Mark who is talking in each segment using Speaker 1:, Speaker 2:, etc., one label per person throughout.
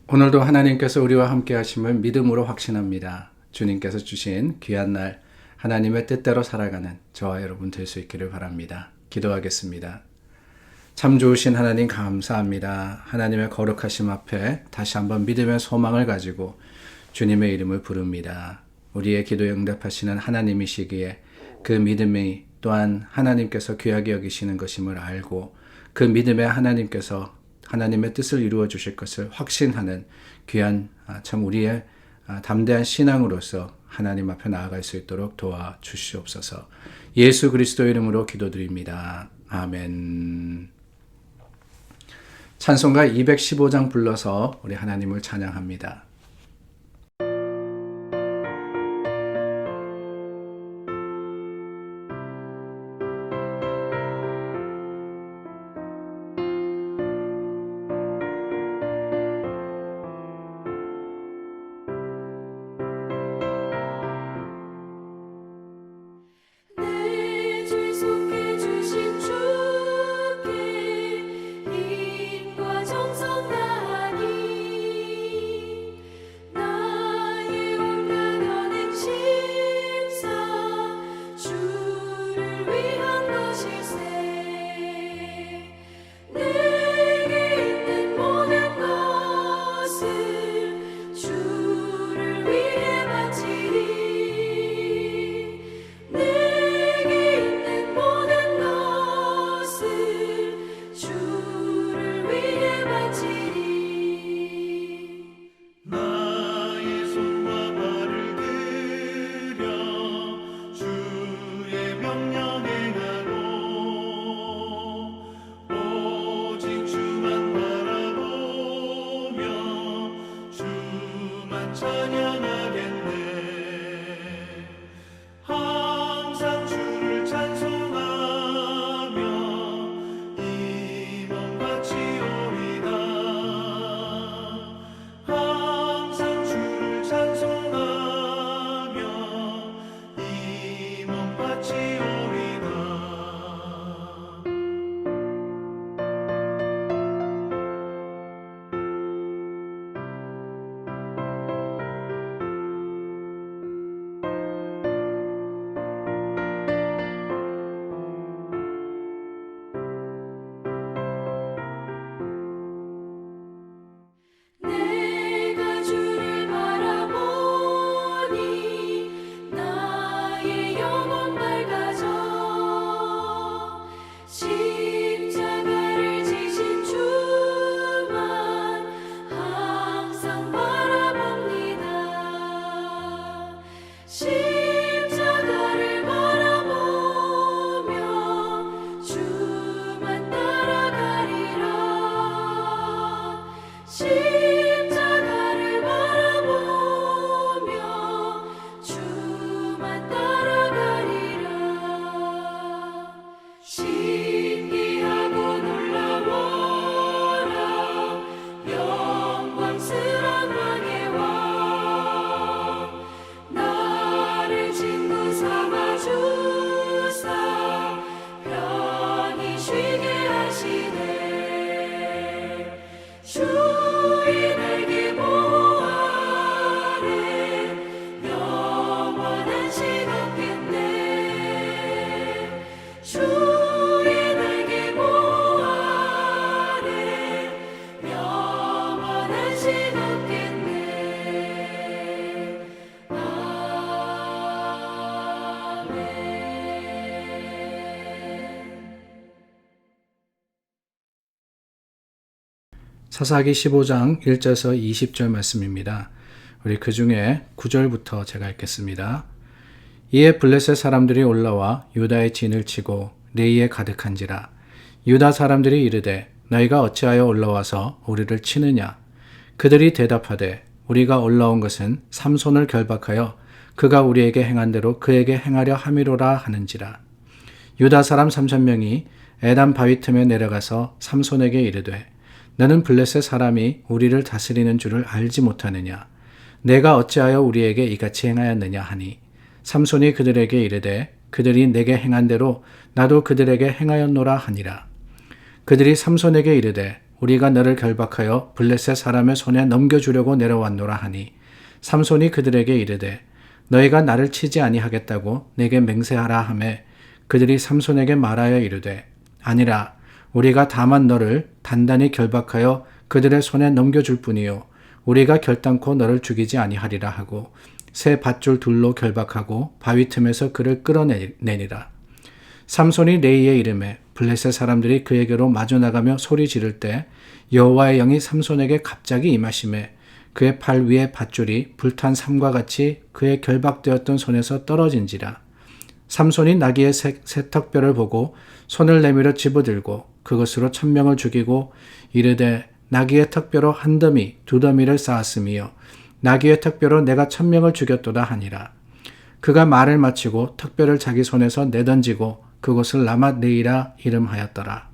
Speaker 1: 오늘도 하나님께서 우리와 함께 하심을 믿음으로 확신합니다. 주님께서 주신 귀한 날 하나님의 뜻대로 살아가는 저와 여러분 될 수 있기를 바랍니다. 기도하겠습니다. 참 좋으신 하나님 감사합니다. 하나님의 거룩하심 앞에 다시 한번 믿음의 소망을 가지고 주님의 이름을 부릅니다. 우리의 기도에 응답하시는 하나님이시기에 그 믿음이 또한 하나님께서 귀하게 여기시는 것임을 알고 그 믿음에 하나님께서 하나님의 뜻을 이루어 주실 것을 확신하는 귀한 참 우리의 담대한 신앙으로서 하나님 앞에 나아갈 수 있도록 도와주시옵소서. 예수 그리스도 이름으로 기도드립니다. 아멘. 찬송가 215장 불러서 우리 하나님을 찬양합니다. 사사기 15장 1절에서 20절 말씀입니다. 우리 그 중에 9절부터 제가 읽겠습니다. 이에 블레셋 사람들이 올라와 유다의 진을 치고 레이에 가득한지라. 유다 사람들이 이르되 너희가 어찌하여 올라와서 우리를 치느냐. 그들이 대답하되 우리가 올라온 것은 삼손을 결박하여 그가 우리에게 행한 대로 그에게 행하려 함이로라 하는지라. 유다 사람 3,000명이 에단 바위 틈에 내려가서 삼손에게 이르되 너는 블레셋 사람이 우리를 다스리는 줄을 알지 못하느냐. 내가 어찌하여 우리에게 이같이 행하였느냐 하니 삼손이 그들에게 이르되 그들이 내게 행한 대로 나도 그들에게 행하였노라 하니라. 그들이 삼손에게 이르되 우리가 너를 결박하여 블레셋 사람의 손에 넘겨주려고 내려왔노라 하니 삼손이 그들에게 이르되 너희가 나를 치지 아니하겠다고 내게 맹세하라 하매 그들이 삼손에게 말하여 이르되 아니라 우리가 다만 너를 단단히 결박하여 그들의 손에 넘겨줄 뿐이요 우리가 결단코 너를 죽이지 아니하리라 하고 새 밧줄 둘로 결박하고 바위 틈에서 그를 끌어내니라. 삼손이 레이의 이름에 블레셋 사람들이 그에게로 마주 나가며 소리 지를 때 여호와의 영이 삼손에게 갑자기 임하심에 그의 팔 위에 밧줄이 불탄 삼과 같이 그의 결박되었던 손에서 떨어진지라. 삼손이 나귀의 새턱뼈를 보고 손을 내밀어 집어들고 그것으로 1000명을 죽이고 이르되 나귀의 턱뼈로 한 더미 두 더미를 쌓았으며 나귀의 턱뼈로 내가 1000명을 죽였도다 하니라. 그가 말을 마치고 턱뼈를 자기 손에서 내던지고 그곳을 라맛-레이라 이름하였더라.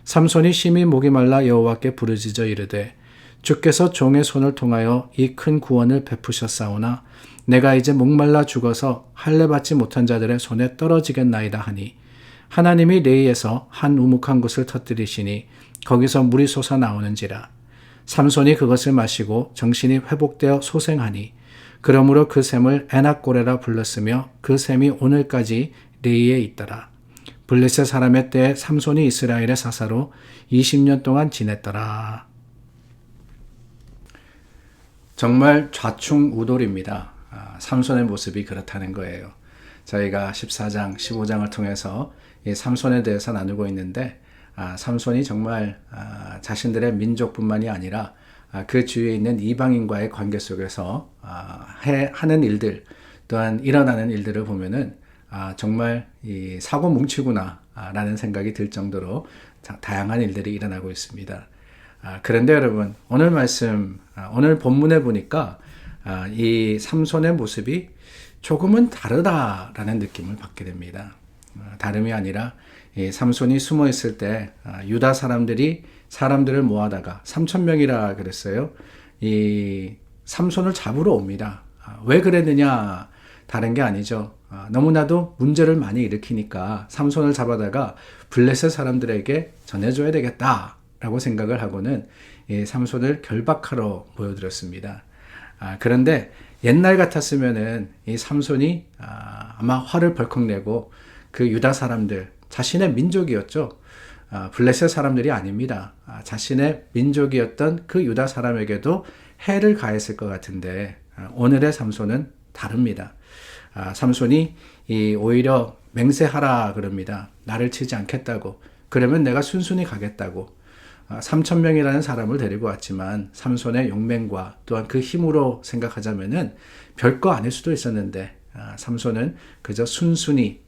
Speaker 1: 삼손이 심히 목이 말라 여호와께 부르짖어 이르되 주께서 종의 손을 통하여 이 큰 구원을 베푸셨사오나 내가 이제 목말라 죽어서 할례 받지 못한 자들의 손에 떨어지겠나이다 하니 하나님이 레이에서 한 우묵한 곳을 터뜨리시니 거기서 물이 솟아나오는지라. 삼손이 그것을 마시고 정신이 회복되어 소생하니 그러므로 그 샘을 에낙고레라 불렀으며 그 샘이 오늘까지 레이에 있더라. 블레셋 사람의 때에 삼손이 이스라엘의 사사로 20년 동안 지냈더라. 정말 좌충우돌입니다. 삼손의 모습이 그렇다는 거예요. 저희가 14장, 15장을 통해서 이 삼손에 대해서 나누고 있는데 삼손이 정말 자신들의 민족뿐만이 아니라 그 주위에 있는 이방인과의 관계 속에서 하는 일들 또한 일어나는 일들을 보면은 정말 이 사고 뭉치구나 라는 생각이 들 정도로 다양한 일들이 일어나고 있습니다. 그런데 여러분 오늘 말씀 오늘 본문에 보니까 이 삼손의 모습이 조금은 다르다라는 느낌을 받게 됩니다. 다름이 아니라 이 삼손이 숨어 있을 때 유다 사람들이 사람들을 모아다가 3000명이라 그랬어요. 이 삼손을 잡으러 옵니다. 왜 그랬느냐? 다른 게 아니죠. 너무나도 문제를 많이 일으키니까 삼손을 잡아다가 블레셋 사람들에게 전해줘야 되겠다라고 생각을 하고는 이 삼손을 결박하러 모여들었습니다. 그런데 옛날 같았으면은 이 삼손이 아마 화를 벌컥 내고 그 유다 사람들 자신의 민족이었죠. 블레셋 사람들이 아닙니다. 자신의 민족이었던 그 유다 사람에게도 해를 가했을 것 같은데 오늘의 삼손은 다릅니다. 삼손이 오히려 맹세하라 그럽니다. 나를 치지 않겠다고. 그러면 내가 순순히 가겠다고. 3000명이라는 사람을 데리고 왔지만 삼손의 용맹과 또한 그 힘으로 생각하자면은 별거 아닐 수도 있었는데 삼손은 그저 순순히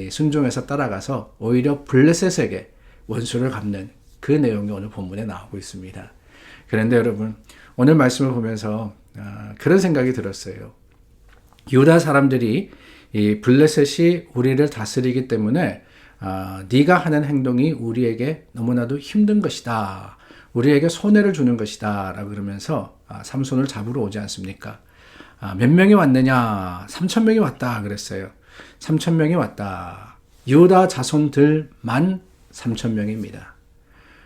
Speaker 1: 순종해서 따라가서 오히려 블레셋에게 원수를 갚는 그 내용이 오늘 본문에 나오고 있습니다. 그런데 여러분 오늘 말씀을 보면서 그런 생각이 들었어요. 유다 사람들이 이 블레셋이 우리를 다스리기 때문에 네가 하는 행동이 우리에게 너무나도 힘든 것이다. 우리에게 손해를 주는 것이다. 라고 그러면서 삼손을 잡으러 오지 않습니까? 몇 명이 왔느냐? 3000명이 왔다 그랬어요. 3000명이 왔다. 유다 자손들만 3000명입니다.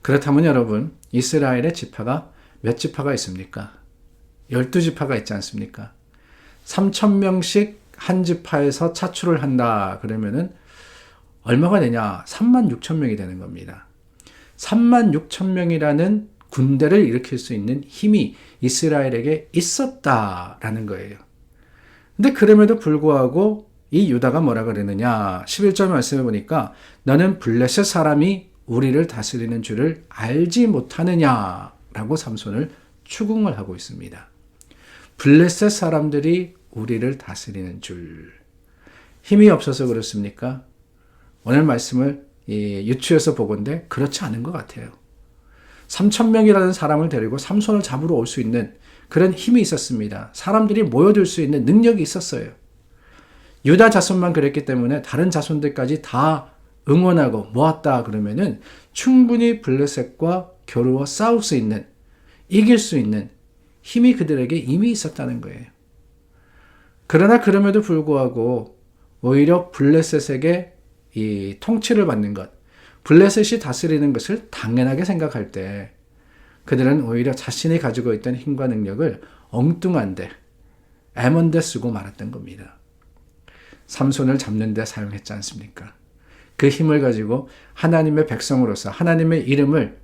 Speaker 1: 그렇다면 여러분 이스라엘의 지파가 몇 지파가 있습니까? 12지파가 있지 않습니까? 3000명씩 한 지파에서 차출을 한다 그러면은 얼마가 되냐? 36,000명이 되는 겁니다. 36,000명이라는 군대를 일으킬 수 있는 힘이 이스라엘에게 있었다라는 거예요. 근데 그럼에도 불구하고 이 유다가 뭐라 그러느냐? 11절 말씀해 보니까 너는 블레셋 사람이 우리를 다스리는 줄을 알지 못하느냐라고 삼손을 추궁을 하고 있습니다. 블레셋 사람들이 우리를 다스리는 줄. 힘이 없어서 그렇습니까? 오늘 말씀을 유추해서 보건대 그렇지 않은 것 같아요. 3000명이라는 사람을 데리고 삼손을 잡으러 올 수 있는 그런 힘이 있었습니다. 사람들이 모여들 수 있는 능력이 있었어요. 유다 자손만 그랬기 때문에 다른 자손들까지 다 응원하고 모았다 그러면은 충분히 블레셋과 겨루어 싸울 수 있는, 이길 수 있는 힘이 그들에게 이미 있었다는 거예요. 그러나 그럼에도 불구하고 오히려 블레셋에게 이 통치를 받는 것, 블레셋이 다스리는 것을 당연하게 생각할 때 그들은 오히려 자신이 가지고 있던 힘과 능력을 엉뚱한데 애먼데 쓰고 말았던 겁니다. 삼손을 잡는 데 사용했지 않습니까? 그 힘을 가지고 하나님의 백성으로서 하나님의 이름을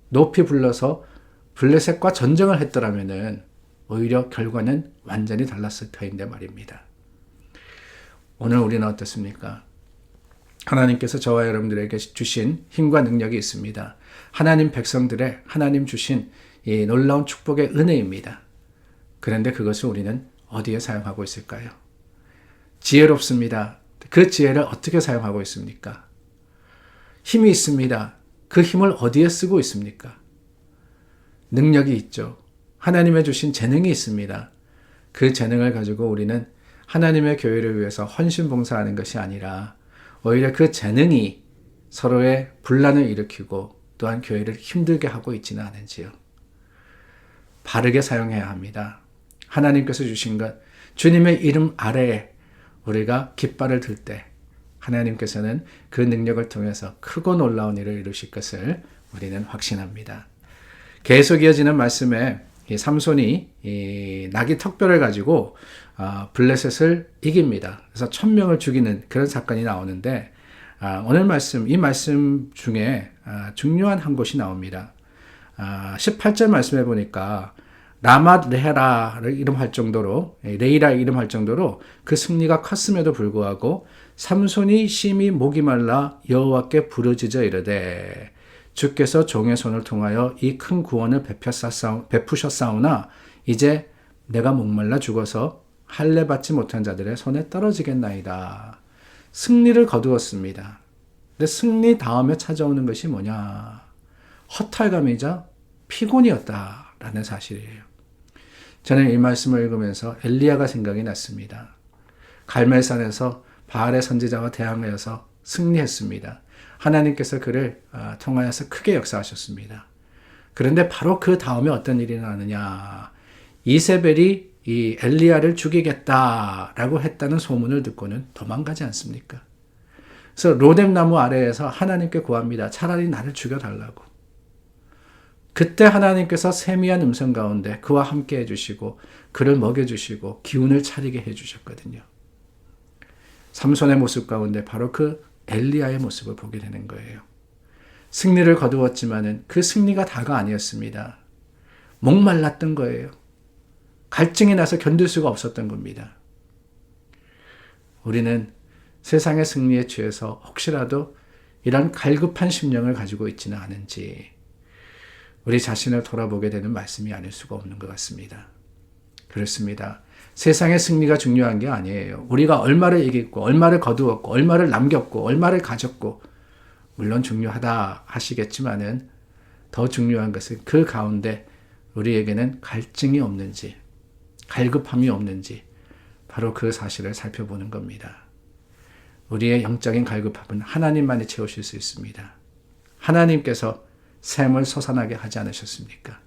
Speaker 1: 높이 불러서 블레셋과 전쟁을 했더라면 오히려 결과는 완전히 달랐을 터인데 말입니다. 오늘 우리는 어떻습니까? 하나님께서 저와 여러분들에게 주신 힘과 능력이 있습니다. 하나님 백성들의 하나님 주신 이 놀라운 축복의 은혜입니다. 그런데 그것을 우리는 어디에 사용하고 있을까요? 지혜롭습니다. 그 지혜를 어떻게 사용하고 있습니까? 힘이 있습니다. 그 힘을 어디에 쓰고 있습니까? 능력이 있죠. 하나님의 주신 재능이 있습니다. 그 재능을 가지고 우리는 하나님의 교회를 위해서 헌신봉사하는 것이 아니라 오히려 그 재능이 서로의 분란을 일으키고 또한 교회를 힘들게 하고 있지는 않은지요. 바르게 사용해야 합니다. 하나님께서 주신 것, 주님의 이름 아래에 우리가 깃발을 들 때 하나님께서는 그 능력을 통해서 크고 놀라운 일을 이루실 것을 우리는 확신합니다. 계속 이어지는 말씀에 이 삼손이 이 나귀 턱뼈를 가지고 블레셋을 이깁니다. 그래서 1000명을 죽이는 그런 사건이 나오는데 오늘 말씀, 이 말씀 중에 중요한 한 곳이 나옵니다. 18절 말씀해 보니까 라맛 레헤라를 이름할 정도로 레이라 이름할 정도로 그 승리가 컸음에도 불구하고 삼손이 심히 목이 말라 여호와께 부르짖어 이르되 주께서 종의 손을 통하여 이 큰 구원을 베푸셨사오나 이제 내가 목말라 죽어서 할례 받지 못한 자들의 손에 떨어지겠나이다. 승리를 거두었습니다. 근데 승리 다음에 찾아오는 것이 뭐냐? 허탈감이자 피곤이었다라는 사실이에요. 저는 이 말씀을 읽으면서 엘리야가 생각이 났습니다. 갈멜산에서 바알의 선지자와 대항하여서 승리했습니다. 하나님께서 그를 통하여서 크게 역사하셨습니다. 그런데 바로 그 다음에 어떤 일이 나느냐? 이세벨이 이 엘리야를 죽이겠다라고 했다는 소문을 듣고는 도망가지 않습니까? 그래서 로뎀나무 아래에서 하나님께 구합니다. 차라리 나를 죽여달라고. 그때 하나님께서 세미한 음성 가운데 그와 함께 해주시고 그를 먹여주시고 기운을 차리게 해주셨거든요. 삼손의 모습 가운데 바로 그 엘리야의 모습을 보게 되는 거예요. 승리를 거두었지만은 그 승리가 다가 아니었습니다. 목말랐던 거예요. 갈증이 나서 견딜 수가 없었던 겁니다. 우리는 세상의 승리에 취해서 혹시라도 이런 갈급한 심령을 가지고 있지는 않은지 우리 자신을 돌아보게 되는 말씀이 아닐 수가 없는 것 같습니다. 그렇습니다. 세상의 승리가 중요한 게 아니에요. 우리가 얼마를 이겼고 얼마를 거두었고 얼마를 남겼고 얼마를 가졌고 물론 중요하다 하시겠지만은 더 중요한 것은 그 가운데 우리에게는 갈증이 없는지 갈급함이 없는지 바로 그 사실을 살펴보는 겁니다. 우리의 영적인 갈급함은 하나님만이 채우실 수 있습니다. 하나님께서 샘을 솟아나게 하지 않으셨습니까?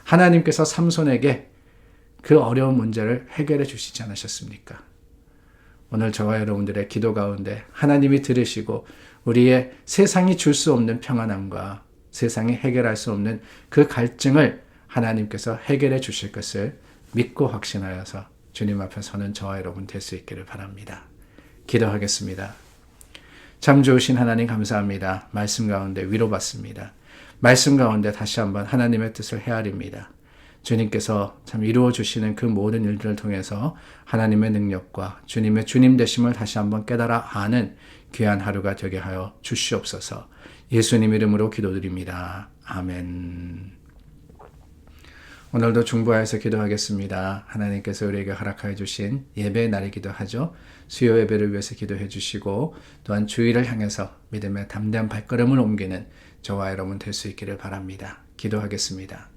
Speaker 1: 하나님께서 삼손에게 그 어려운 문제를 해결해 주시지 않으셨습니까? 오늘 저와 여러분들의 기도 가운데 하나님이 들으시고 우리의 세상이 줄 수 없는 평안함과 세상이 해결할 수 없는 그 갈증을 하나님께서 해결해 주실 것을 믿고 확신하여서 주님 앞에 서는 저와 여러분 될 수 있기를 바랍니다. 기도하겠습니다. 참 좋으신 하나님 감사합니다. 말씀 가운데 위로받습니다. 말씀 가운데 다시 한번 하나님의 뜻을 헤아립니다. 주님께서 참 이루어 주시는 그 모든 일들을 통해서 하나님의 능력과 주님의 주님 되심을 다시 한번 깨달아 아는 귀한 하루가 되게 하여 주시옵소서. 예수님 이름으로 기도드립니다. 아멘. 오늘도 중보하여서 기도하겠습니다. 하나님께서 우리에게 허락하여 주신 예배의 날이기도 하죠. 수요 예배를 위해서 기도해 주시고 또한 주일을 향해서 믿음의 담대한 발걸음을 옮기는 저와 여러분 될 수 있기를 바랍니다. 기도하겠습니다.